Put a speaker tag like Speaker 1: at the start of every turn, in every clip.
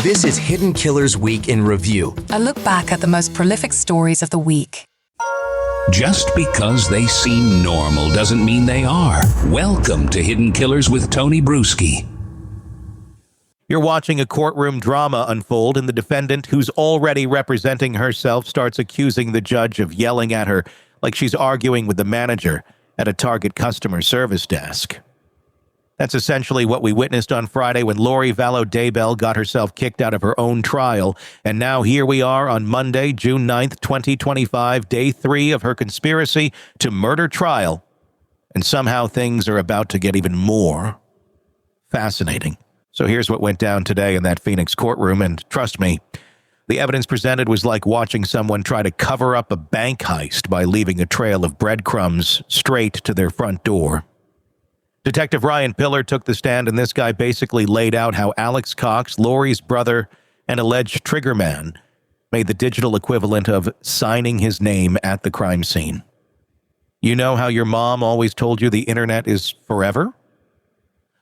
Speaker 1: This is Hidden Killers Week in Review.
Speaker 2: A look back at the most prolific stories of the week.
Speaker 3: Just because they seem normal doesn't mean they are. Welcome to Hidden Killers with Tony Brueski.
Speaker 4: You're watching a courtroom drama unfold, and the defendant, who's already representing herself, starts accusing the judge of yelling at her like she's arguing with the manager at a Target customer service desk. That's essentially what we witnessed on Friday when Lori Vallows got herself kicked out of her own trial, and now here we are on Monday, June 9th, 2025, day 3 of her conspiracy to murder trial, and somehow things are about to get even more fascinating. So here's what went down today in that Phoenix courtroom, and trust me, the evidence presented was like watching someone try to cover up a bank heist by leaving a trail of breadcrumbs straight to their front door. Detective Ryan Pillar took the stand, and this guy basically laid out how Alex Cox, Lori's brother and alleged triggerman, made the digital equivalent of signing his name at the crime scene. You know how your mom always told you the internet is forever?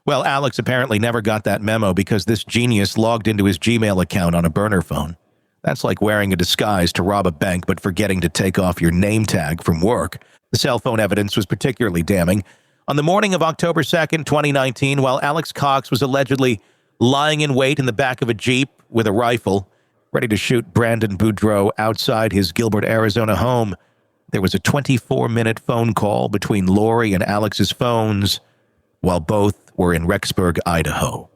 Speaker 4: Well, Alex apparently never got that memo because this genius logged into his Gmail account on a burner phone. That's like wearing a disguise to rob a bank but forgetting to take off your name tag from work. The cell phone evidence was particularly damning. On the morning of October 2nd, 2019, while Alex Cox was allegedly lying in wait in the back of a Jeep with a rifle, ready to shoot Brandon Boudreaux outside his Gilbert, Arizona home, there was a 24-minute phone call between Lori and Alex's phones while both were in Rexburg, Idaho.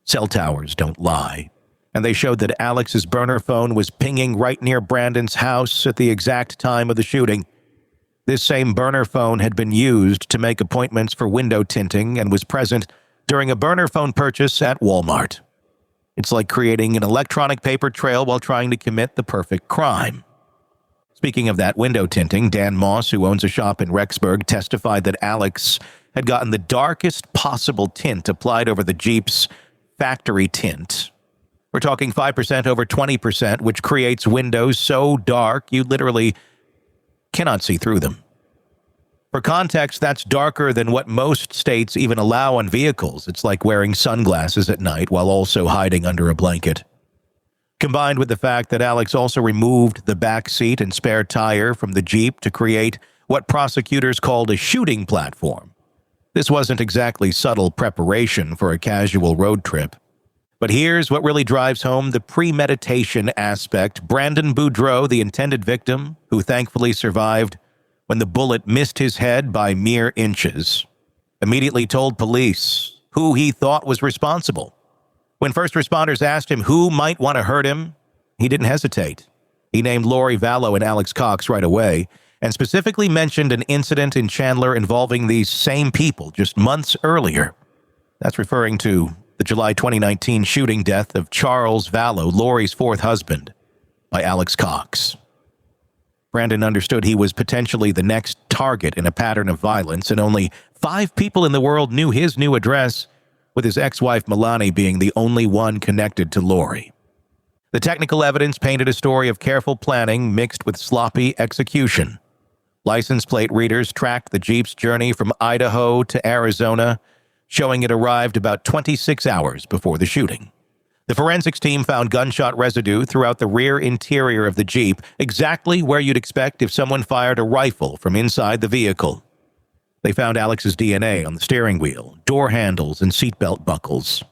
Speaker 4: Cell towers don't lie, and they showed that Alex's burner phone was pinging right near Brandon's house at the exact time of the shooting. This same burner phone had been used to make appointments for window tinting and was present during a burner phone purchase at Walmart. It's like creating an electronic paper trail while trying to commit the perfect crime. Speaking of that window tinting, Dan Moss, who owns a shop in Rexburg, testified that Alex had gotten the darkest possible tint applied over the Jeep's factory tint. We're talking 5% over 20%, which creates windows so dark you literally cannot see through them. For context, that's darker than what most states even allow on vehicles. It's like wearing sunglasses at night while also hiding under a blanket. Combined with the fact that Alex also removed the back seat and spare tire from the Jeep to create what prosecutors called a shooting platform. This wasn't exactly subtle preparation for a casual road trip. But here's what really drives home the premeditation aspect. Brandon Boudreaux, the intended victim, who thankfully survived when the bullet missed his head by mere inches, immediately told police who he thought was responsible. When first responders asked him who might want to hurt him, he didn't hesitate. He named Lori Vallows and Alex Cox right away, and specifically mentioned an incident in Chandler involving these same people just months earlier. That's referring to the July 2019 shooting death of Charles Vallows, Lori's fourth husband, by Alex Cox. Brandon understood he was potentially the next target in a pattern of violence, and only 5 people in the world knew his new address, with his ex-wife Melanie being the only one connected to Lori. The technical evidence painted a story of careful planning mixed with sloppy execution. License plate readers tracked the Jeep's journey from Idaho to Arizona, showing it arrived about 26 hours before the shooting. The forensics team found gunshot residue throughout the rear interior of the Jeep, exactly where you'd expect if someone fired a rifle from inside the vehicle. They found Alex's DNA on the steering wheel, door handles, and seatbelt buckles.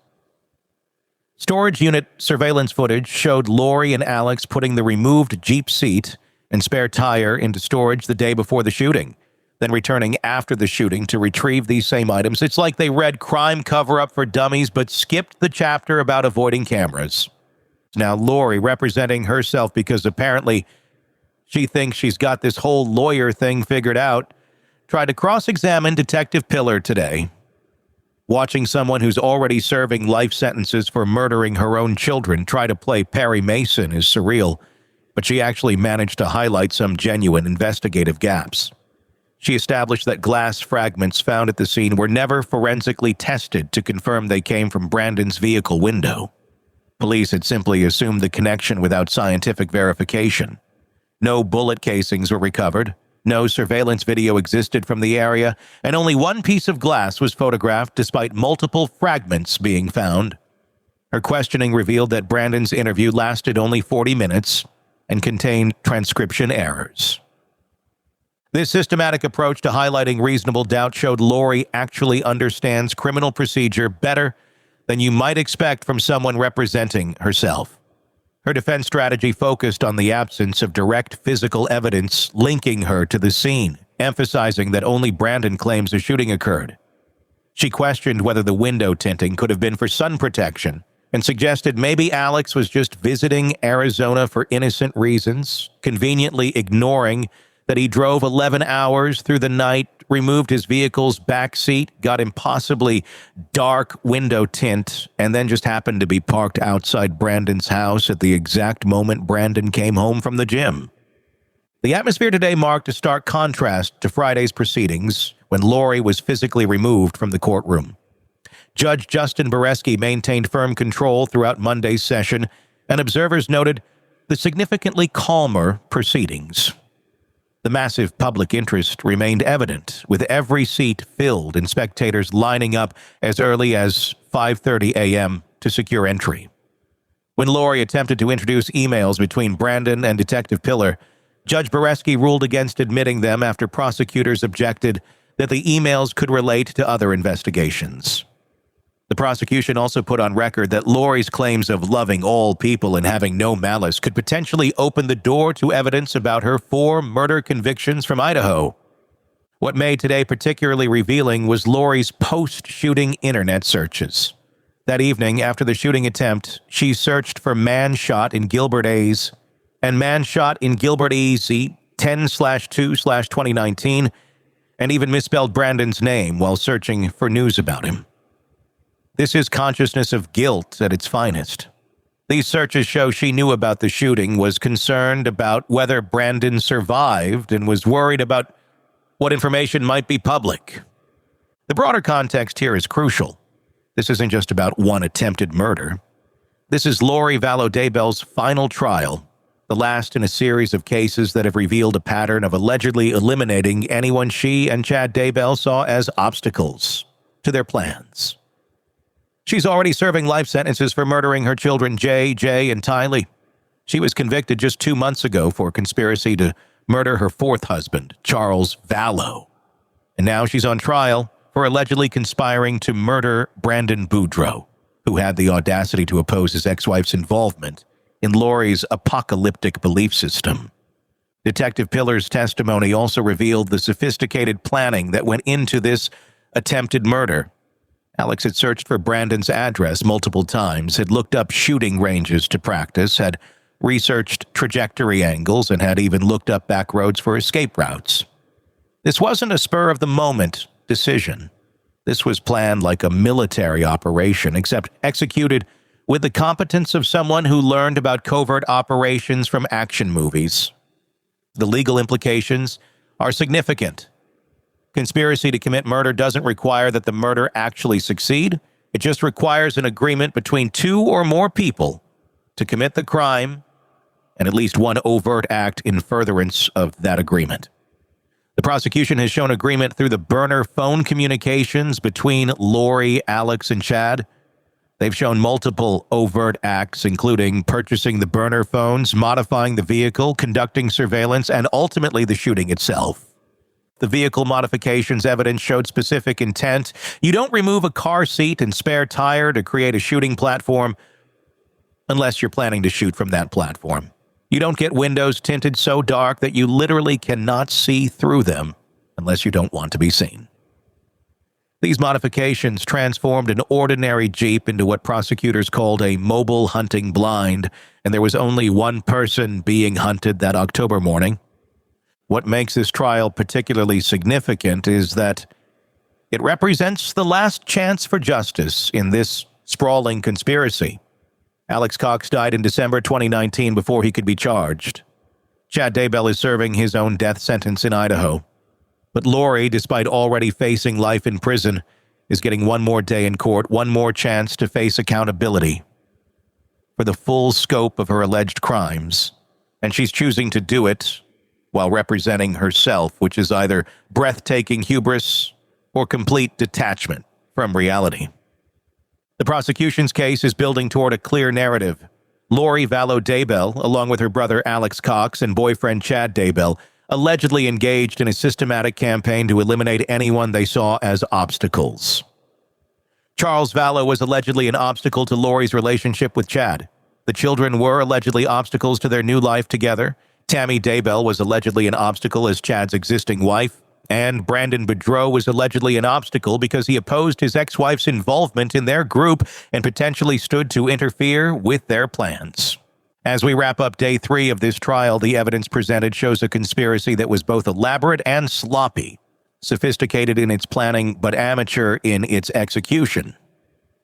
Speaker 4: Storage unit surveillance footage showed Lori and Alex putting the removed Jeep seat and spare tire into storage the day before the shooting, then returning after the shooting to retrieve these same items. It's like they read Crime Cover-Up for Dummies but skipped the chapter about avoiding cameras. Now Lori, representing herself because apparently she thinks she's got this whole lawyer thing figured out, tried to cross-examine Detective Pillar today. Watching someone who's already serving life sentences for murdering her own children try to play Perry Mason is surreal, but she actually managed to highlight some genuine investigative gaps. She established that glass fragments found at the scene were never forensically tested to confirm they came from Brandon's vehicle window. Police had simply assumed the connection without scientific verification. No bullet casings were recovered, no surveillance video existed from the area, and only one piece of glass was photographed despite multiple fragments being found. Her questioning revealed that Brandon's interview lasted only 40 minutes and contained transcription errors. This systematic approach to highlighting reasonable doubt showed Lori actually understands criminal procedure better than you might expect from someone representing herself. Her defense strategy focused on the absence of direct physical evidence linking her to the scene, emphasizing that only Brandon claims a shooting occurred. She questioned whether the window tinting could have been for sun protection and suggested maybe Alex was just visiting Arizona for innocent reasons, conveniently ignoring that he drove 11 hours through the night, removed his vehicle's back seat, got impossibly dark window tint, and then just happened to be parked outside Brandon's house at the exact moment Brandon came home from the gym. The atmosphere today marked a stark contrast to Friday's proceedings when Lori was physically removed from the courtroom. Judge Justin Brueski maintained firm control throughout Monday's session, and observers noted the significantly calmer proceedings. The massive public interest remained evident, with every seat filled and spectators lining up as early as 5:30 a.m. to secure entry. When Lori attempted to introduce emails between Brandon and Detective Pillar, Judge Brueski ruled against admitting them after prosecutors objected that the emails could relate to other investigations. The prosecution also put on record that Lori's claims of loving all people and having no malice could potentially open the door to evidence about her 4 murder convictions from Idaho. What made today particularly revealing was Lori's post-shooting internet searches. That evening, after the shooting attempt, she searched for man shot in Gilbert A's and man shot in Gilbert Easy 10/2/2019, and even misspelled Brandon's name while searching for news about him. This is consciousness of guilt at its finest. These searches show she knew about the shooting, was concerned about whether Brandon survived, and was worried about what information might be public. The broader context here is crucial. This isn't just about one attempted murder. This is Lori Vallows Daybell's final trial, the last in a series of cases that have revealed a pattern of allegedly eliminating anyone she and Chad Daybell saw as obstacles to their plans. She's already serving life sentences for murdering her children Jay, and Tylee. She was convicted just 2 months ago for conspiracy to murder her 4th husband, Charles Vallows. And now she's on trial for allegedly conspiring to murder Brandon Boudreaux, who had the audacity to oppose his ex-wife's involvement in Lori's apocalyptic belief system. Detective Pillar's testimony also revealed the sophisticated planning that went into this attempted murder. Alex had searched for Brandon's address multiple times, had looked up shooting ranges to practice, had researched trajectory angles, and had even looked up back roads for escape routes. This wasn't a spur-of-the-moment decision. This was planned like a military operation, except executed with the competence of someone who learned about covert operations from action movies. The legal implications are significant. Conspiracy to commit murder doesn't require that the murder actually succeed. It just requires an agreement between 2 or more people to commit the crime and at least one overt act in furtherance of that agreement. The prosecution has shown agreement through the burner phone communications between Lori, Alex, and Chad. They've shown multiple overt acts, including purchasing the burner phones, modifying the vehicle, conducting surveillance, and ultimately the shooting itself. The vehicle modifications evidence showed specific intent. You don't remove a car seat and spare tire to create a shooting platform unless you're planning to shoot from that platform. You don't get windows tinted so dark that you literally cannot see through them unless you don't want to be seen. These modifications transformed an ordinary Jeep into what prosecutors called a mobile hunting blind, and there was only one person being hunted that October morning. What makes this trial particularly significant is that it represents the last chance for justice in this sprawling conspiracy. Alex Cox died in December 2019 before he could be charged. Chad Daybell is serving his own death sentence in Idaho. But Lori, despite already facing life in prison, is getting one more day in court, one more chance to face accountability for the full scope of her alleged crimes. And she's choosing to do it while representing herself, which is either breathtaking hubris or complete detachment from reality. The prosecution's case is building toward a clear narrative. Lori Vallows Daybell, along with her brother Alex Cox and boyfriend Chad Daybell, allegedly engaged in a systematic campaign to eliminate anyone they saw as obstacles. Charles Vallows was allegedly an obstacle to Lori's relationship with Chad. The children were allegedly obstacles to their new life together. Tammy Daybell was allegedly an obstacle as Chad's existing wife. And Brandon Boudreau was allegedly an obstacle because he opposed his ex-wife's involvement in their group and potentially stood to interfere with their plans. As we wrap up day 3 of this trial, the evidence presented shows a conspiracy that was both elaborate and sloppy, sophisticated in its planning but amateur in its execution.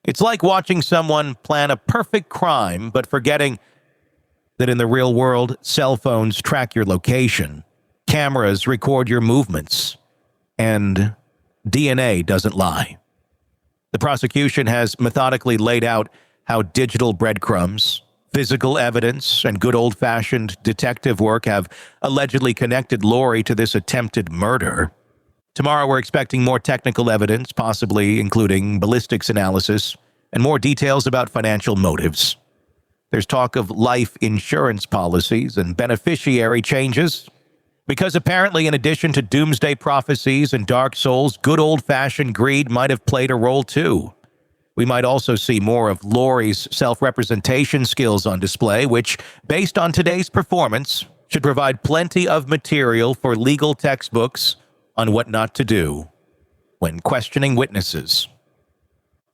Speaker 4: It's like watching someone plan a perfect crime but forgetting that in the real world, cell phones track your location. Cameras record your movements, and DNA doesn't lie. The prosecution has methodically laid out how digital breadcrumbs, physical evidence, and good old-fashioned detective work have allegedly connected Lori to this attempted murder. Tomorrow we're expecting more technical evidence, possibly including ballistics analysis, and more details about financial motives. There's talk of life insurance policies and beneficiary changes, because apparently in addition to doomsday prophecies and dark souls, good old-fashioned greed might have played a role too. We might also see more of Lori's self-representation skills on display, which, based on today's performance, should provide plenty of material for legal textbooks on what not to do when questioning witnesses.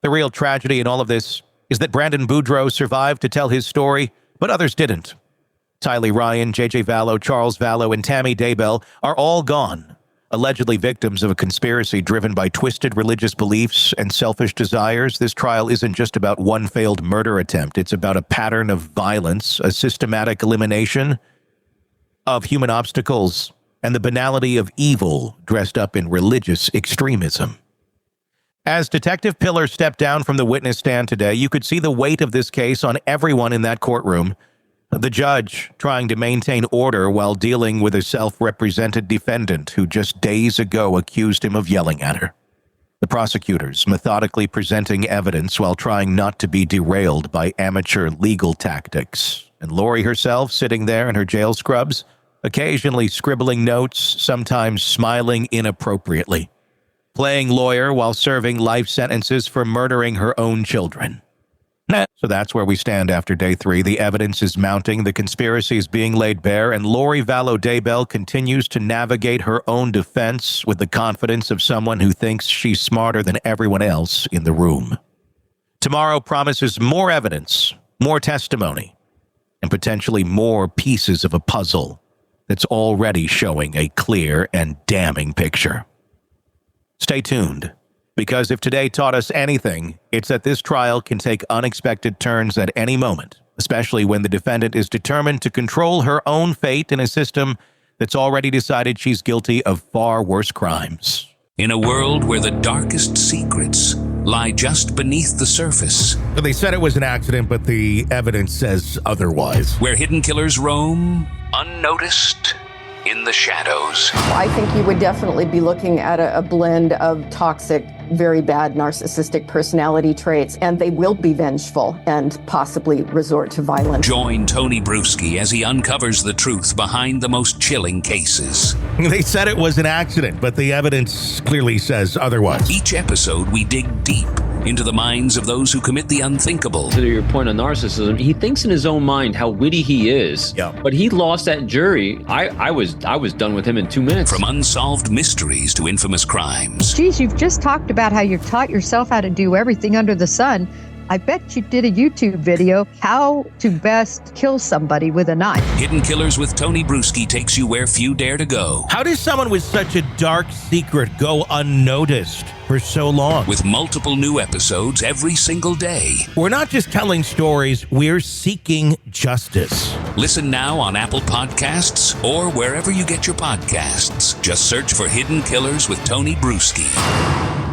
Speaker 4: The real tragedy in all of this is that Brandon Boudreau survived to tell his story, but others didn't. Tylee Ryan, J.J. Vallows, Charles Vallows, and Tammy Daybell are all gone, allegedly victims of a conspiracy driven by twisted religious beliefs and selfish desires. This trial isn't just about one failed murder attempt. It's about a pattern of violence, a systematic elimination of human obstacles, and the banality of evil dressed up in religious extremism. As Detective Pillar stepped down from the witness stand today, you could see the weight of this case on everyone in that courtroom. The judge trying to maintain order while dealing with a self-represented defendant who just days ago accused him of yelling at her. The prosecutors methodically presenting evidence while trying not to be derailed by amateur legal tactics. And Lori herself sitting there in her jail scrubs, occasionally scribbling notes, sometimes smiling inappropriately, playing lawyer while serving life sentences for murdering her own children. So that's where we stand after day 3. The evidence is mounting, the conspiracy is being laid bare, and Lori Vallows Daybell continues to navigate her own defense with the confidence of someone who thinks she's smarter than everyone else in the room. Tomorrow promises more evidence, more testimony, and potentially more pieces of a puzzle that's already showing a clear and damning picture. Stay tuned. Because if today taught us anything, it's that this trial can take unexpected turns at any moment, especially when the defendant is determined to control her own fate in a system that's already decided she's guilty of far worse crimes.
Speaker 3: In a world where the darkest secrets lie just beneath the surface.
Speaker 4: They said it was an accident, but the evidence says otherwise.
Speaker 3: Where hidden killers roam, unnoticed, in the shadows.
Speaker 5: I think you would definitely be looking at a blend of toxic, very bad narcissistic personality traits, and they will be vengeful and possibly resort to violence.
Speaker 3: Join Tony Brueski as he uncovers the truth behind the most chilling cases.
Speaker 4: They said it was an accident, but the evidence clearly says otherwise.
Speaker 3: Each episode, we dig deep into the minds of those who commit the unthinkable.
Speaker 6: To your point on narcissism, he thinks in his own mind how witty he is.
Speaker 4: Yeah.
Speaker 6: But he lost that jury. I was done with him in 2 minutes.
Speaker 3: From unsolved mysteries to infamous crimes.
Speaker 7: Geez, you've just talked about how you taught yourself how to do everything under the sun. I bet you did a YouTube video, how to best kill somebody with a knife.
Speaker 3: Hidden Killers with Tony Brueski takes you where few dare to go.
Speaker 4: How does someone with such a dark secret go unnoticed for so long?
Speaker 3: With multiple new episodes every single day.
Speaker 4: We're not just telling stories, we're seeking justice.
Speaker 3: Listen now on Apple Podcasts or wherever you get your podcasts. Just search for Hidden Killers with Tony Brueski.